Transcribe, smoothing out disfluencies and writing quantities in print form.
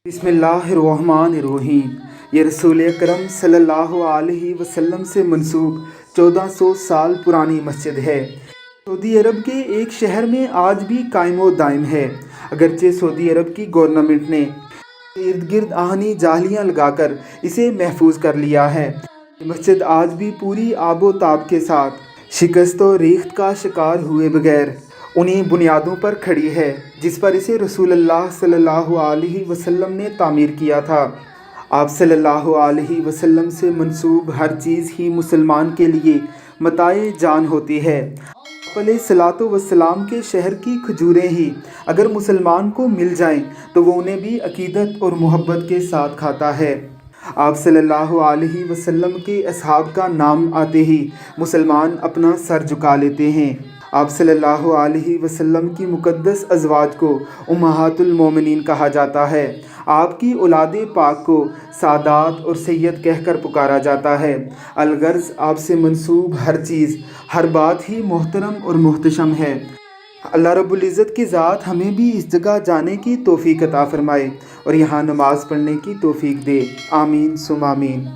बिस्मिल्लाहिर्रहमानिर्रहीम। ये रसूल अकरम सल्लल्लाहु अलैहि वसल्लम से मंसूब 1400 साल पुरानी मस्जिद है। सऊदी अरब के एक शहर में आज भी कायम व दायम है। अगरचे सऊदी अरब की गवर्नमेंट ने इर्द गिर्द आहनी जालियाँ लगाकर इसे महफूज कर लिया है। मस्जिद आज भी पूरी आबो ताब के साथ शिकस्त और रेख्त का शिकार हुए बगैर उन्हीं बुनियादों पर खड़ी है जिस पर इसे रसूलुल्लाह सल्लल्लाहु अलैहि वसल्लम ने तामीर किया था। आप सल्लल्लाहु अलैहि वसल्लम से मंसूब हर चीज़ ही मुसलमान के लिए मताए जान होती है। सलातो वसलाम के शहर की खजूरें ही अगर मुसलमान को मिल जाएं तो वो उन्हें भी अकीदत और मोहब्बत के साथ खाता है। आप सल्लल्लाहु अलैहि वसल्लम के असहाब का नाम आते ही मुसलमान अपना सर झुका लेते हैं। आप सल्लल्लाहु अलैहि वसल्लम की मुक़द्दस अज़वाज को उम्महातुल मोमिनीन कहा जाता है। आपकी औलादे पाक को सादात और सैयद कहकर पुकारा जाता है। अलगर्ज़ आपसे मंसूब हर चीज़ हर बात ही मोहतरम और मोहतशम है। अल्लाह रब्बुल इज़्ज़त की ज़ात हमें भी इस जगह जाने की तौफ़ीक अता फ़रमाए और यहाँ नमाज़ पढ़ने की तौफ़ीक दे। आमीन सुम आमीन।